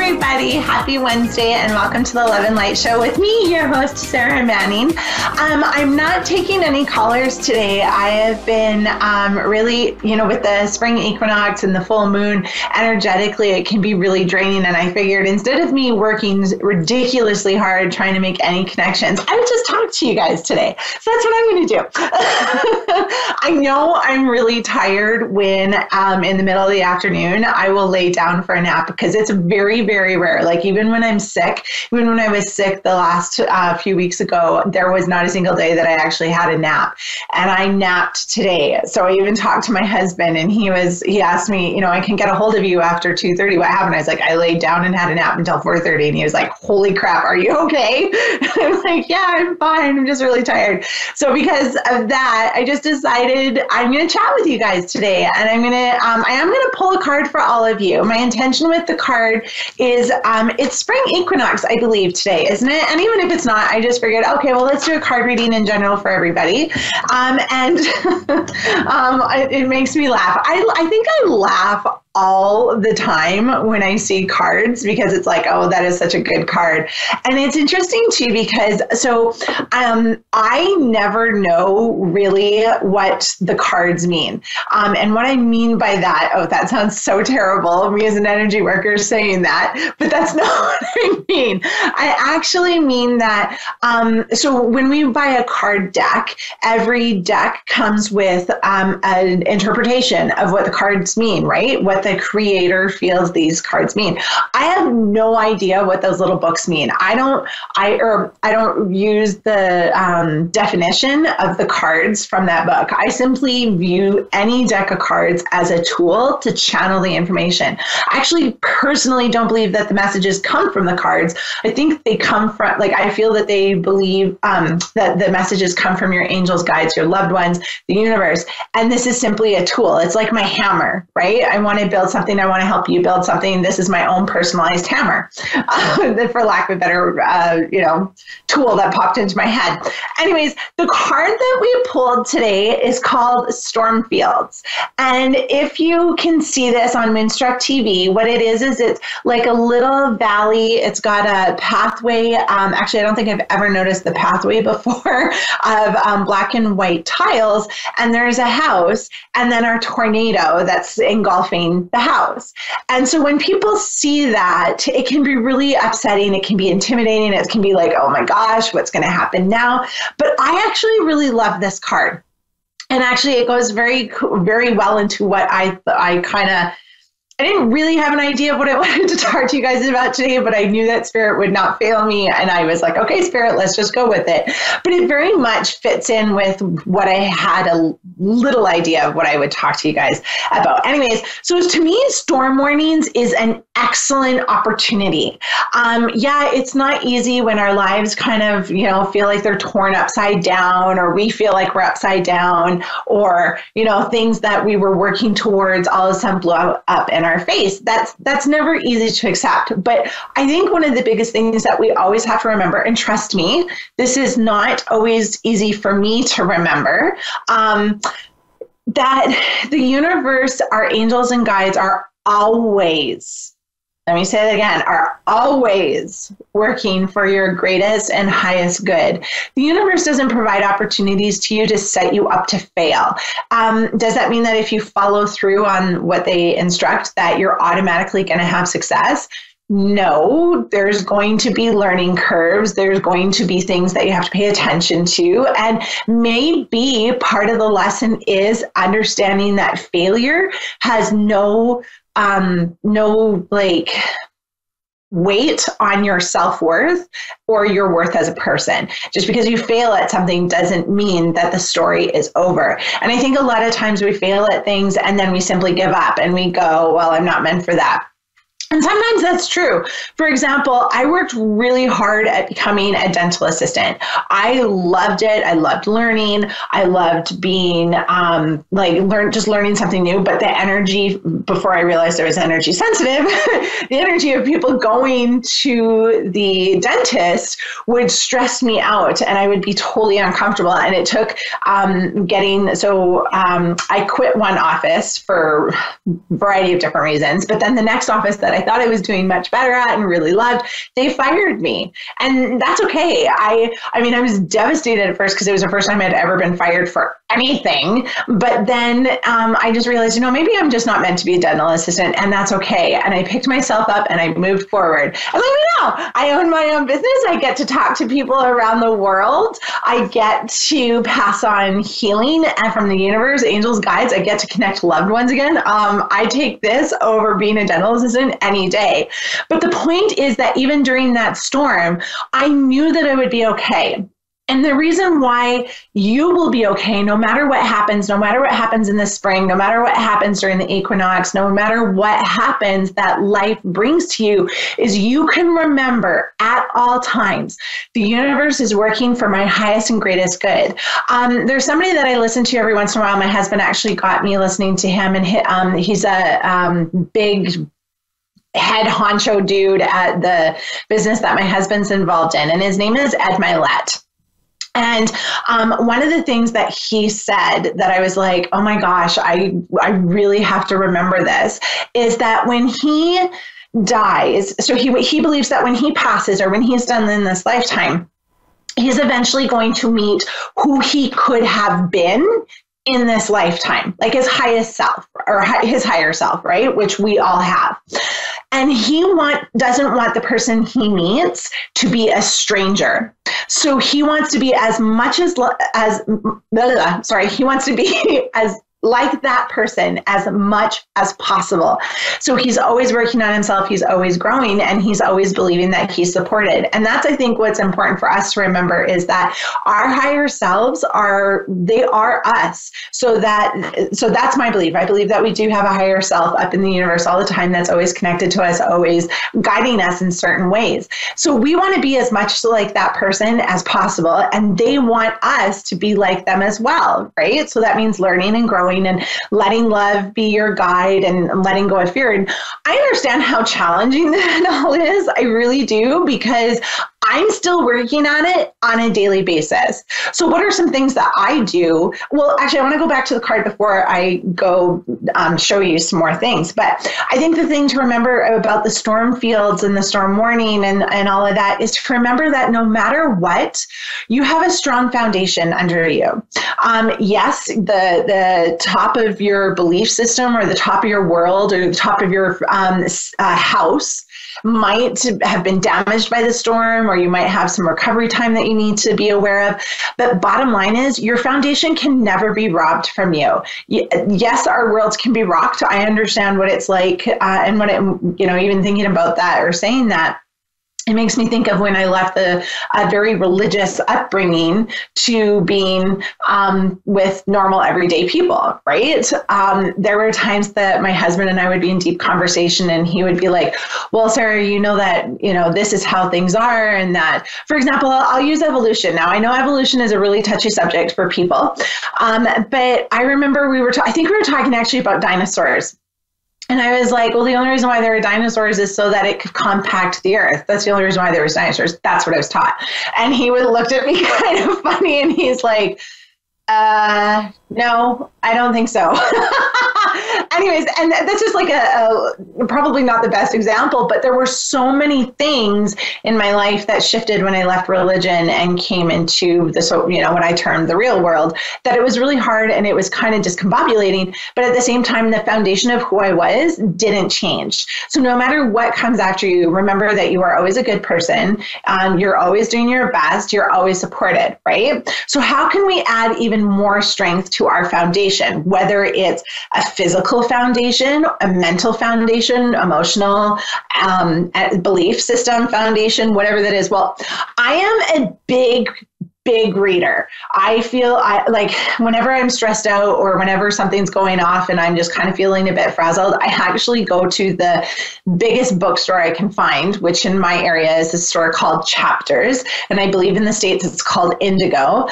everybody. Happy Wednesday and welcome to the Love and Light Show with me, your host, Sarah Manning. I'm not taking any callers today. I have been really, with the spring equinox and the full moon, energetically, it can be really draining. And I figured instead of me working ridiculously hard trying to make any connections, I would just talk to you guys today. So that's what I'm going to do. I know I'm really tired when in the middle of the afternoon, I will lay down for a nap because it's very, very rare. Like even when I'm sick, even when I was sick the last few weeks ago, there was not a single day that I actually had a nap. And I napped today. So I even talked to my husband and he asked me, I can get a hold of you after 2:30. What happened? I was like, I laid down and had a nap until 4:30. And he was like, holy crap, are you okay? I'm like, yeah, I'm fine. I'm just really tired. So because of that, I just decided I'm going to chat with you guys today. And I am going to pull a card for all of you. My intention with the card is it's spring equinox, I believe, today, isn't it? And even if it's not, I just figured, okay, well, let's do a card reading in general for everybody. It makes me laugh. I think I laugh all the time when I see cards because it's like, oh, that is such a good card. And it's interesting too, because I never know really what the cards mean. And what I mean by that, oh, that sounds so terrible. Me as an energy worker saying that, but that's not what I mean. I actually mean that, so when we buy a card deck, every deck comes with an interpretation of what the cards mean, right? What the creator feels these cards mean. I have no idea what those little books mean. I don't use the definition of the cards from that book. I simply view any deck of cards as a tool to channel the information. I actually personally don't believe that the messages come from the cards. I think they come from, I feel that they believe that the messages come from your angels, guides, your loved ones, the universe. And this is simply a tool. It's like my hammer, right? I want to build something. I want to help you build something. This is my own personalized hammer, for lack of a better, tool that popped into my head. Anyways, the card that we pulled today is called Stormfields. And if you can see this on Moonstruck TV, what it is it's like a little valley. It's got a pathway. Actually, I don't think I've ever noticed the pathway before of black and white tiles. And there's a house and then a tornado that's engulfing the house. And so when people see that, it can be really upsetting. It can be intimidating. It can be like, oh my gosh, what's going to happen now? But I actually really love this card. And actually it goes very, very well into what I didn't really have an idea of what I wanted to talk to you guys about today, but I knew that Spirit would not fail me. And I was like, okay, Spirit, let's just go with it. But it very much fits in with what I had a little idea of what I would talk to you guys about. Anyways, so to me, storm warnings is an excellent opportunity. It's not easy when our lives kind of, feel like they're torn upside down, or we feel like we're upside down, or, things that we were working towards all of a sudden blow up in our face. That's never easy to accept. But I think one of the biggest things that we always have to remember, and trust me, this is not always easy for me to remember, that the universe, our angels and guides are always, let me say it again, are always working for your greatest and highest good. The universe doesn't provide opportunities to you to set you up to fail. Does that mean that if you follow through on what they instruct, that you're automatically going to have success? No, there's going to be learning curves. There's going to be things that you have to pay attention to. And maybe part of the lesson is understanding that failure has no weight on your self-worth or your worth as a person. Just because you fail at something doesn't mean that the story is over. And I think a lot of times we fail at things and then we simply give up and we go, well, I'm not meant for that. And sometimes that's true. For example, I worked really hard at becoming a dental assistant. I loved it. I loved learning. I loved being just learning something new. But the energy, before I realized I was energy sensitive, the energy of people going to the dentist would stress me out and I would be totally uncomfortable. And it took I quit one office for a variety of different reasons. But then the next office that I I thought I was doing much better at and really loved, they fired me. And that's okay. I mean, I was devastated at first because it was the first time I'd ever been fired for anything. But then I just realized, maybe I'm just not meant to be a dental assistant, and that's okay. And I picked myself up and I moved forward. And let me know, I own my own business. I get to talk to people around the world. I get to pass on healing and from the universe, angels, guides. I get to connect loved ones again. I take this over being a dental assistant any day. But the point is that even during that storm, I knew that I would be okay. And the reason why you will be okay, no matter what happens in the spring, no matter what happens during the equinox, no matter what happens that life brings to you, is you can remember at all times, the universe is working for my highest and greatest good. There's somebody that I listen to every once in a while. My husband actually got me listening to him, and he's a big head honcho dude at the business that my husband's involved in. And his name is Ed Milet. And one of the things that he said that I was like, oh my gosh, I really have to remember this, is that when he dies, so he believes that when he passes or when he's done in this lifetime, he's eventually going to meet who he could have been in this lifetime, like his highest self or his higher self, right? Which we all have. And he doesn't want the person he meets to be a stranger. So he wants to be he wants to be as like that person as much as possible. So he's always working on himself. He's always growing, and he's always believing that he's supported. And that's, I think, what's important for us to remember is that our higher selves are us. So that's my belief. I believe that we do have a higher self up in the universe all the time that's always connected to us, always guiding us in certain ways. So we want to be as much like that person as possible, and they want us to be like them as well, right? So that means learning and growing and letting love be your guide and letting go of fear. And I understand how challenging that all is. I really do, because I'm still working on it on a daily basis. So what are some things that I do? Well, actually, I want to go back to the card before I go show you some more things. But I think the thing to remember about the storm fields and the storm warning and all of that is to remember that no matter what, you have a strong foundation under you. Yes, the top of your belief system or the top of your world or the top of your house might have been damaged by the storm, or you might have some recovery time that you need to be aware of. But bottom line is your foundation can never be robbed from you. Yes, our worlds can be rocked. I understand what it's like. And when even thinking about that or saying that, it makes me think of when I left a very religious upbringing to being with normal everyday people, right? There were times that my husband and I would be in deep conversation, and he would be like, well, Sarah, this is how things are. And that, for example, I'll use evolution. Now, I know evolution is a really touchy subject for people, but I remember I think we were talking actually about dinosaurs. And I was like, well, the only reason why there were dinosaurs is so that it could compact the earth. That's the only reason why there was dinosaurs. That's what I was taught. And he would looked at me kind of funny, and he's like, no, I don't think so. Anyways, and that's just like a probably not the best example, but there were so many things in my life that shifted when I left religion and came into this, what I termed the real world, that it was really hard and it was kind of discombobulating. But at the same time, the foundation of who I was didn't change. So no matter what comes after you, remember that you are always a good person. You're always doing your best. You're always supported, right? So how can we add even more strength to our foundation, whether it's a physical foundation, a mental foundation, emotional, belief system foundation, whatever that is? Well, I am a big reader. I feel like whenever I'm stressed out or whenever something's going off and I'm just kind of feeling a bit frazzled, I actually go to the biggest bookstore I can find, which in my area is a store called Chapters. And I believe in the States it's called Indigo.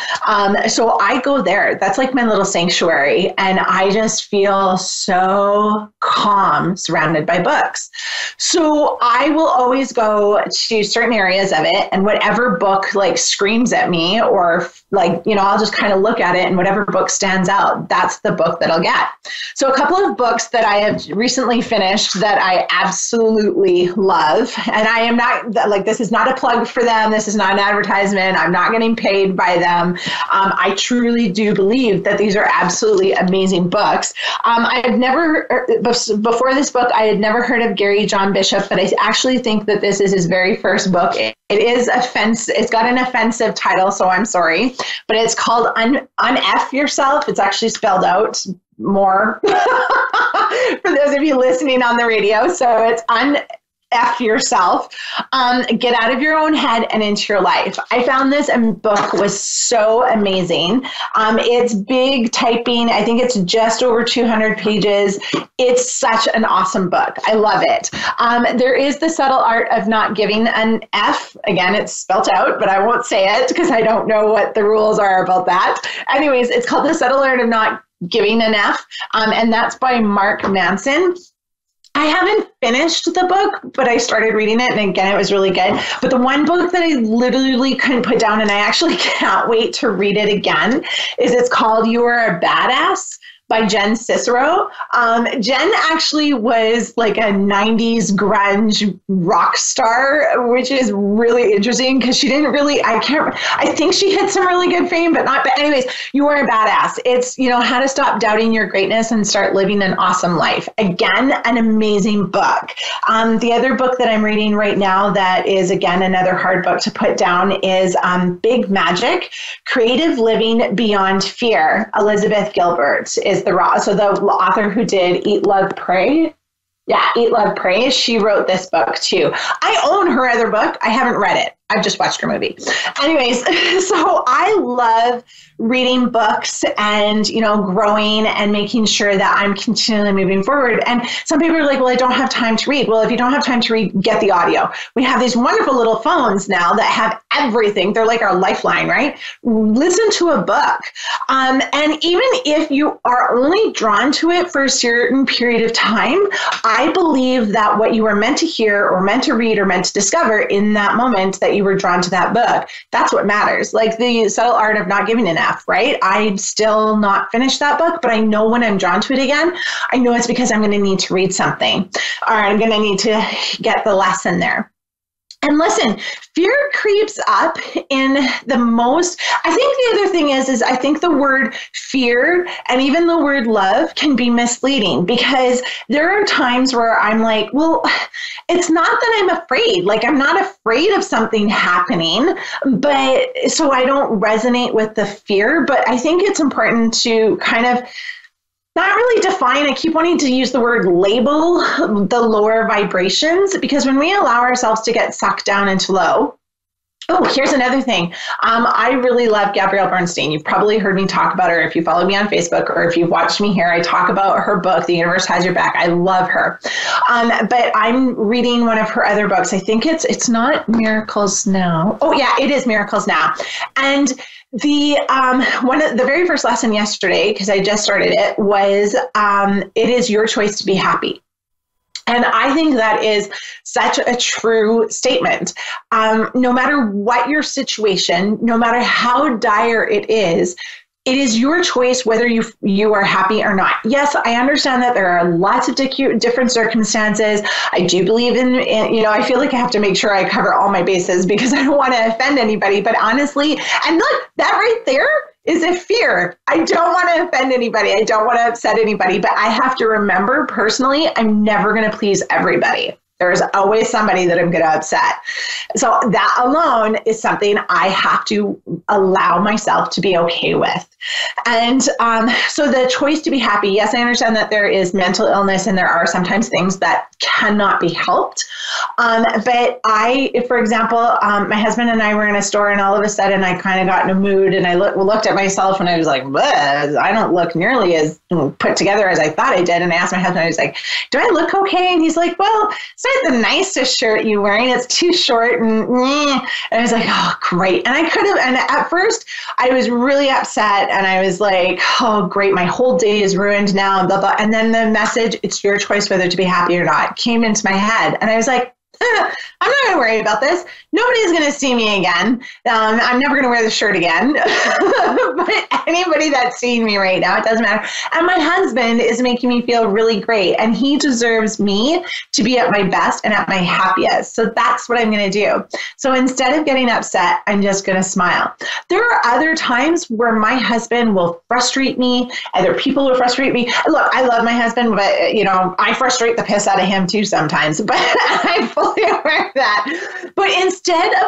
So I go there. That's like my little sanctuary. And I just feel so calm surrounded by books. So I will always go to certain areas of it, and whatever book like screams at me or like, I'll just kind of look at it, and whatever book stands out, that's the book that I'll get. So a couple of books that I have recently finished that I absolutely love, and I am not like, this is not a plug for them. This is not an advertisement. I'm not getting paid by them. I truly do believe that these are absolutely amazing books. I've never, before this book, I had never heard of Gary John Bishop, but I actually think that this is his very first book. It is it's got an offensive title, so I'm sorry, but it's called Un-F Yourself. It's actually spelled out more for those of you listening on the radio. So it's F yourself, get out of your own head and into your life. I found this book was so amazing. It's big typing. I think it's just over 200 pages. It's such an awesome book. I love it. There is The Subtle Art of Not Giving an F. Again, it's spelt out, but I won't say it because I don't know what the rules are about that. Anyways, it's called The Subtle Art of Not Giving an F, and that's by Mark Manson. I haven't finished the book, but I started reading it, and again, it was really good. But the one book that I literally couldn't put down, and I actually can't wait to read it again, it's called You Are a Badass by Jen Sincero. Jen actually was like a 90s grunge rock star, which is really interesting because she didn't really, I think she had some really good fame, but anyways, You Are a Badass. It's, how to stop doubting your greatness and start living an awesome life. Again, an amazing book. The other book that I'm reading right now that is, again, another hard book to put down is Big Magic, Creative Living Beyond Fear. Elizabeth Gilbert is the author who did Eat, Love, Pray. Yeah, Eat, Love, Pray. She wrote this book too. I own her other book. I haven't read it. I've just watched her movie. Anyways, so I love reading books and, growing and making sure that I'm continually moving forward. And some people are like, well, I don't have time to read. Well, if you don't have time to read, get the audio. We have these wonderful little phones now that have everything. They're like our lifeline, right? Listen to a book. And even if you are only drawn to it for a certain period of time, I believe that what you were meant to hear or meant to read or meant to discover in that moment that you were drawn to that book, that's what matters. Like The Subtle Art of Not Giving an F, right? I'm still not finished that book, but I know when I'm drawn to it again, I know it's because I'm going to need to read something, or I'm going to need to get the lesson there. And listen, fear creeps up in the most. I think the other thing is I think the word fear and even the word love can be misleading, because there are times where I'm like, well, it's not that I'm afraid. Like, I'm not afraid of something happening, but so I don't resonate with the fear. But I think it's important to kind of not really define. I keep wanting to use the word label the lower vibrations, because when we allow ourselves to get sucked down into low. Oh, here's another thing. I really love Gabrielle Bernstein. You've probably heard me talk about her if you follow me on Facebook, or if you've watched me here. I talk about her book, The Universe Has Your Back. I love her. But I'm reading one of her other books. I think it's not Miracles Now. Oh yeah, it is Miracles Now. And the very first lesson yesterday, because I just started it, was it is your choice to be happy. And I think that is such a true statement. No matter what your situation, no matter how dire it is your choice whether you are happy or not. Yes, I understand that there are lots of different circumstances. I do believe in, I feel like I have to make sure I cover all my bases because I don't want to offend anybody. But honestly, and look, that right there is a fear. I don't want to offend anybody. I don't want to upset anybody. But I have to remember personally, I'm never going to please everybody. There's always somebody that I'm going to upset. So that alone is something I have to allow myself to be okay with. And so the choice to be happy, yes, I understand that there is mental illness and there are sometimes things that cannot be helped. But for example, my husband and I were in a store and all of a sudden I kind of got in a mood and I looked at myself and I was like, I don't look nearly as put together as I thought I did. And I asked my husband, I was like, do I look okay? And he's like, well, it's not the nicest shirt you're wearing. It's too short. And I was like, oh, great. And and at first I was really upset and I was like, oh, great. My whole day is ruined now. Blah, blah. And then the message, it's your choice whether to be happy or not, came into my head. And I was like, I'm not going to worry about this. Nobody's going to see me again. I'm never going to wear the shirt again. But anybody that's seeing me right now, it doesn't matter. And my husband is making me feel really great. And he deserves me to be at my best and at my happiest. So that's what I'm going to do. So instead of getting upset, I'm just going to smile. There are other times where my husband will frustrate me. Other people will frustrate me. Look, I love my husband, but, you know, I frustrate the piss out of him too sometimes. But I'm fully aware of that. But instead of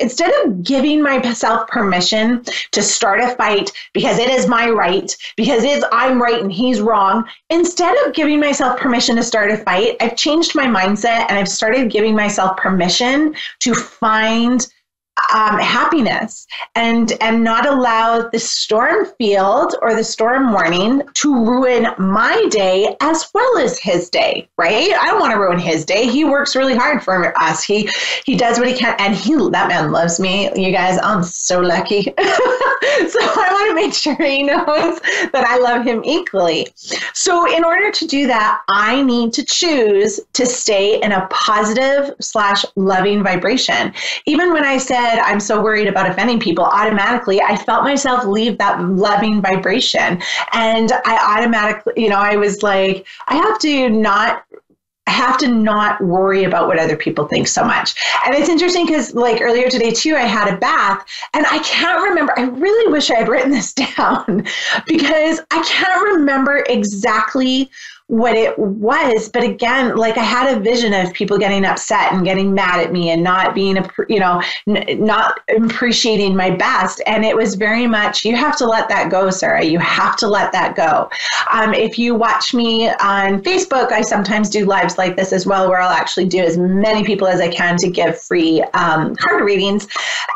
instead of giving myself permission to start a fight because it is my right, because I'm right and he's wrong, instead of giving myself permission to start a fight, I've changed my mindset and I've started giving myself permission to find happiness and not allow the storm field or the storm warning to ruin my day as well as his day, right? I don't want to ruin his day. He works really hard for us. He does what he can, and that man loves me. You guys, I'm so lucky. So I want to make sure he knows that I love him equally. So in order to do that, I need to choose to stay in a positive/loving vibration. Even when I said I'm so worried about offending people, automatically I felt myself leave that loving vibration. And I automatically, I was like, I have to not worry about what other people think so much. And it's interesting because like earlier today too, I had a bath and I can't remember. I really wish I had written this down because I can't remember exactly what it was. But again, like I had a vision of people getting upset and getting mad at me and not being, not appreciating my best. And it was very much, you have to let that go, Sarah. You have to let that go. If you watch me on Facebook, I sometimes do lives like this as well, where I'll actually do as many people as I can to give free card readings.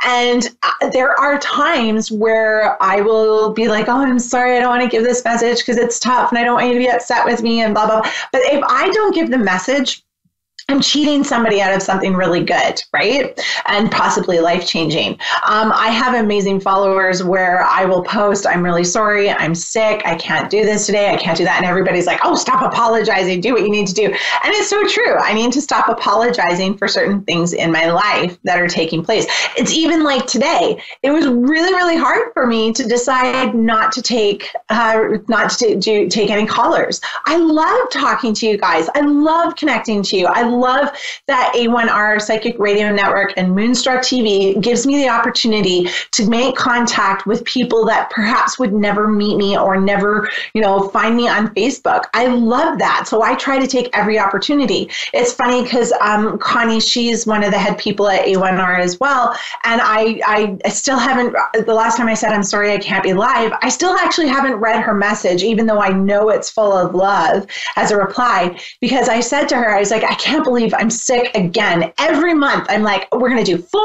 And there are times where I will be like, oh, I'm sorry, I don't want to give this message because it's tough and I don't want you to be upset with me and blah, blah, blah. But if I don't give the message, I'm cheating somebody out of something really good, right? And possibly life-changing. I have amazing followers where I will post, I'm really sorry, I'm sick, I can't do this today, I can't do that. And everybody's like, oh, stop apologizing, do what you need to do. And it's so true. I need to stop apologizing for certain things in my life that are taking place. It's even like today, it was really, really hard for me to decide not to take any callers. I love talking to you guys. I love connecting to you. I love that A1R Psychic Radio Network and Moonstruck TV gives me the opportunity to make contact with people that perhaps would never meet me or never, find me on Facebook. I love that. So I try to take every opportunity. It's funny because Connie, she's one of the head people at A1R as well. And I still haven't, the last time I said, I'm sorry, I can't be live, I still actually haven't read her message, even though I know it's full of love as a reply, because I said to her, I was like, I can't believe I'm sick again. Every month, I'm like, we're going to do 4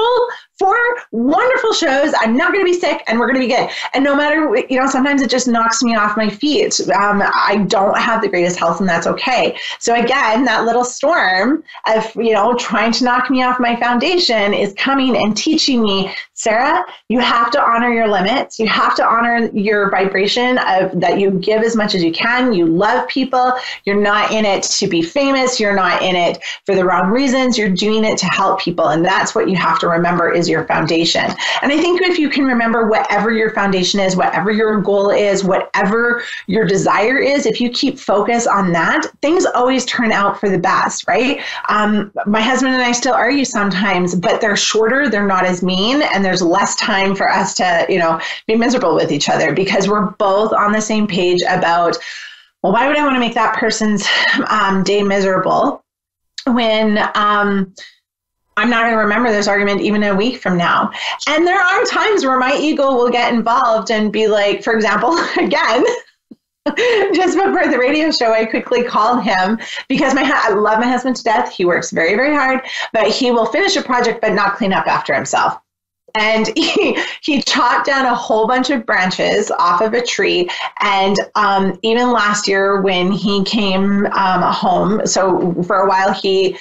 wonderful shows. I'm not going to be sick and we're going to be good. And no matter, sometimes it just knocks me off my feet. I don't have the greatest health and that's okay. So again, that little storm of, trying to knock me off my foundation is coming and teaching me, Sarah, you have to honor your limits. You have to honor your vibration of that you give as much as you can. You love people. You're not in it to be famous. You're not in it for the wrong reasons. You're doing it to help people. And that's what you have to remember is your foundation. And I think if you can remember whatever your foundation is, whatever your goal is, whatever your desire is, if you keep focus on that, things always turn out for the best, right? My husband and I still argue sometimes, but they're shorter, they're not as mean, and there's less time for us to, be miserable with each other because we're both on the same page about, well, why would I want to make that person's day miserable when I'm not going to remember this argument even a week from now. And there are times where my ego will get involved and be like, for example, again, just before the radio show, I quickly called him because I love my husband to death. He works very, very hard, but he will finish a project but not clean up after himself. And he chopped down a whole bunch of branches off of a tree. And even last year when he came home, so for a while he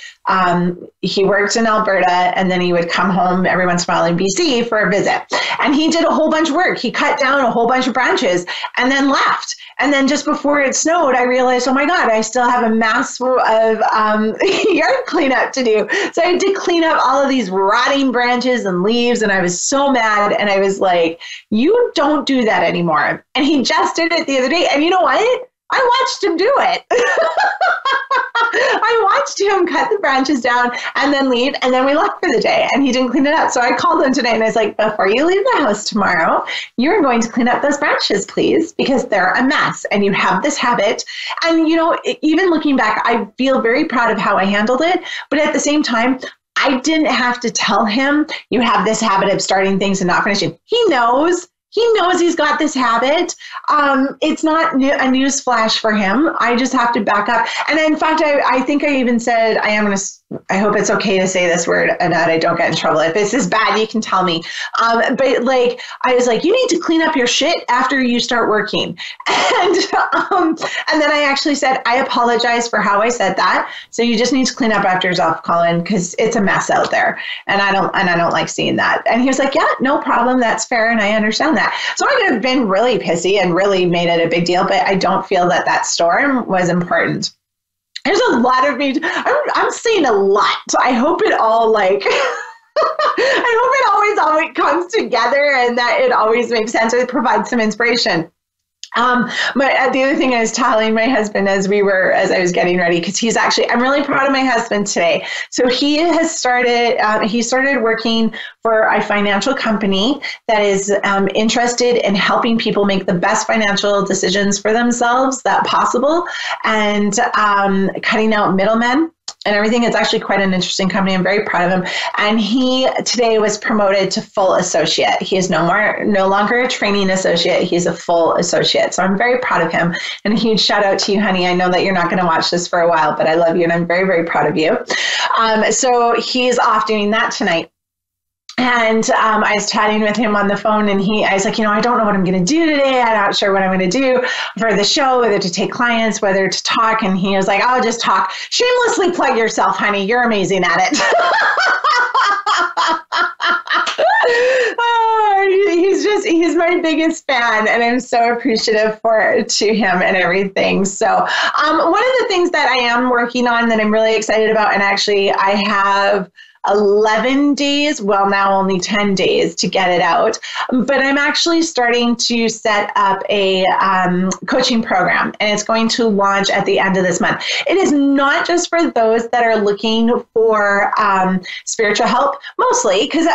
worked in Alberta, and then he would come home every once in a while in BC for a visit. And he did a whole bunch of work. He cut down a whole bunch of branches and then left. And then just before it snowed, I realized, oh my God, I still have a mass of yard cleanup to do. So I had to clean up all of these rotting branches and leaves. And I was so mad. And I was like, you don't do that anymore. And he just did it the other day. And you know what? I watched him do it. I watched him cut the branches down and then leave. And then we left for the day and he didn't clean it up. So I called him today and I was like, before you leave the house tomorrow, you're going to clean up those branches, please, because they're a mess and you have this habit. And, you know, even looking back, I feel very proud of how I handled it. But at the same time, I didn't have to tell him, you have this habit of starting things and not finishing. He knows. He knows he's got this habit. It's not a news flash for him. I just have to back up. And in fact, I think I even said, I hope it's okay to say this word and that I don't get in trouble. If this is bad, you can tell me. But like, I was like, you need to clean up your shit after you start working. And then I actually said, I apologize for how I said that. So you just need to clean up after yourself, Colin, because it's a mess out there. And I don't like seeing that. And he was like, yeah, no problem. That's fair. And I understand that. So I could have been really pissy and really made it a big deal, but I don't feel that storm was important. There's a lot of me. I'm seeing a lot. So I hope it all I hope it always comes together and that it always makes sense. It provides some inspiration. But the other thing I was telling my husband as I was getting ready, because I'm really proud of my husband today. So he started working for a financial company that is interested in helping people make the best financial decisions for themselves that possible and cutting out middlemen and everything. It's actually quite an interesting company. I'm very proud of him. And he today was promoted to full associate. He is no longer a training associate. He's a full associate. So I'm very proud of him. And a huge shout out to you, honey. I know that you're not going to watch this for a while, but I love you and I'm very, very proud of you. So he's off doing that tonight. And I was chatting with him on the phone and I was like, I don't know what I'm going to do today. I'm not sure what I'm going to do for the show, whether to take clients, whether to talk. And he was like, I'll just talk. Shamelessly plug yourself, honey. You're amazing at it. He's my biggest fan and I'm so appreciative to him and everything. So one of the things that I am working on that I'm really excited about, and actually I have 11 days, well, now only 10 days to get it out. But I'm actually starting to set up a coaching program, and it's going to launch at the end of this month. It is not just for those that are looking for spiritual help, mostly, because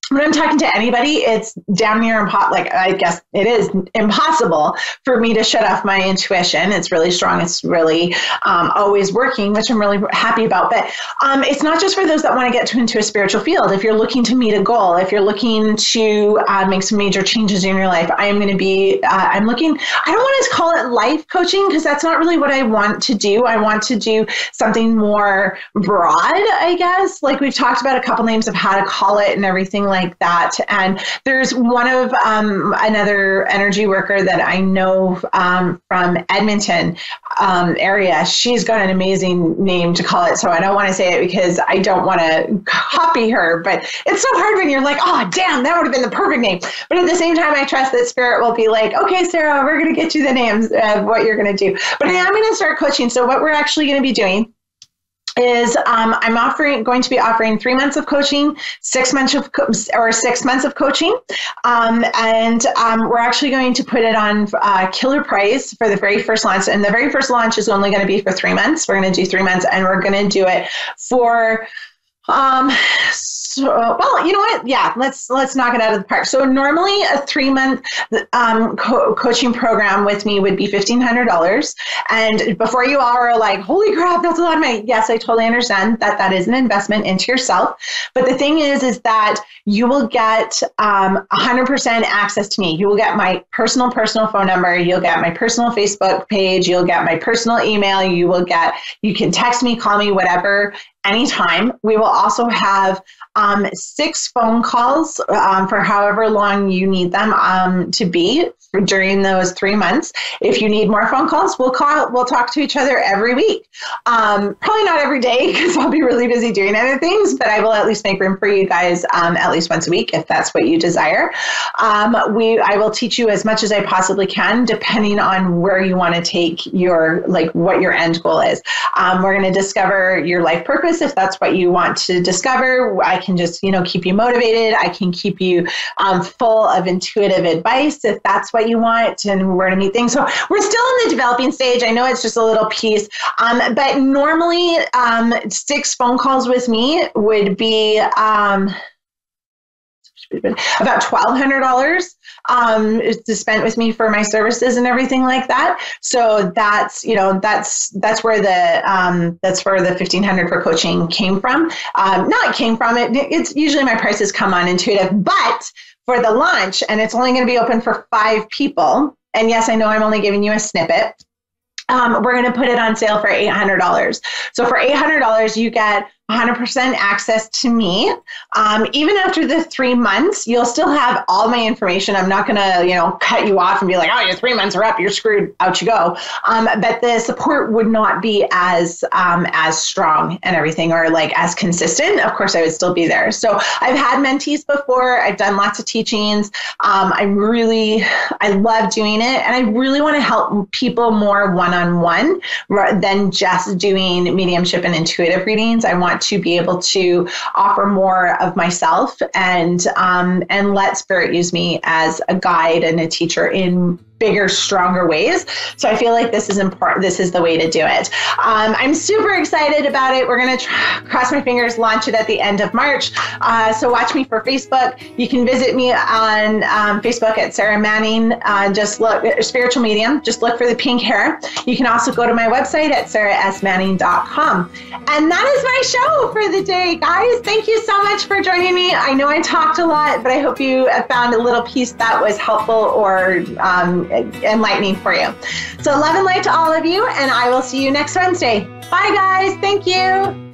when I'm talking to anybody, it's damn near I guess it is impossible for me to shut off my intuition. It's really strong. It's really always working, which I'm really happy about. But it's not just for those that want to get into a spiritual field. If you're looking to meet a goal, if you're looking to make some major changes in your life, I am going to be, I don't want to call it life coaching because that's not really what I want to do. I want to do something more broad, I guess. Like we've talked about a couple names of how to call it and everything like that. And there's one of another energy worker that I know from Edmonton area. She's got an amazing name to call it. So I don't want to say it because I don't want to copy her, but it's so hard when you're like, oh, damn, that would have been the perfect name. But at the same time, I trust that Spirit will be like, okay, Sarah, we're going to get you the names of what you're going to do. But I am going to start coaching. So what we're actually going to be doing is I'm going to be offering 3 months of coaching, 6 months of coaching, and we're actually going to put it on killer price for the very first launch. And the very first launch is only going to be for 3 months. We're going to do 3 months, and we're going to do it for. Well, you know what? Yeah, let's knock it out of the park. So normally a 3-month coaching program with me would be $1,500. And before you all are like, holy crap, that's a lot of money. Yes, I totally understand that is an investment into yourself. But the thing is that you will get 100% access to me. You will get my personal phone number. You'll get my personal Facebook page. You'll get my personal email. You can text me, call me, whatever. anytime. We will also have 6 phone calls for however long you need them to be during those 3 months. If you need more phone calls, we'll talk to each other every week. Probably not every day because I'll be really busy doing other things, but I will at least make room for you guys at least once a week if that's what you desire. I will teach you as much as I possibly can, depending on where you want to take your, like what your end goal is. We're going to discover your life purpose if that's what you want to discover. I can just, keep you motivated. I can keep you full of intuitive advice if that's what you want, and we're going to meet things. So we're still in the developing stage. I know it's just a little piece, but normally 6 phone calls with me would be about $1,200 to spend with me for my services and everything like that. So that's where the $1,500 for coaching came from. It's usually my prices come on intuitive, but for the launch, and it's only going to be open for 5 people. And yes, I know I'm only giving you a snippet. We're going to put it on sale for $800. So for $800, you get 100% access to me. Even after the 3 months, you'll still have all my information. I'm not going to, cut you off and be like, oh, your 3 months are up, you're screwed, out you go. But the support would not be as strong and everything, or like as consistent. Of course, I would still be there. So I've had mentees before. I've done lots of teachings. I love doing it. And I really want to help people more one-on-one than just doing mediumship and intuitive readings. I want to be able to offer more of myself and let Spirit use me as a guide and a teacher in bigger, stronger ways. So I feel like this is important. This is the way to do it. I'm super excited about it. We're going to cross my fingers, launch it at the end of March. So watch me for Facebook. You can visit me on Facebook at Sarah Manning. Just look, spiritual medium. Just look for the pink hair. You can also go to my website at sarahsmanning.com. And that is my show for the day, guys. Thank you so much for joining me. I know I talked a lot, but I hope you found a little piece that was helpful or enlightening for you. So love and light to all of you, and I will see you next Wednesday. Bye, guys. Thank you.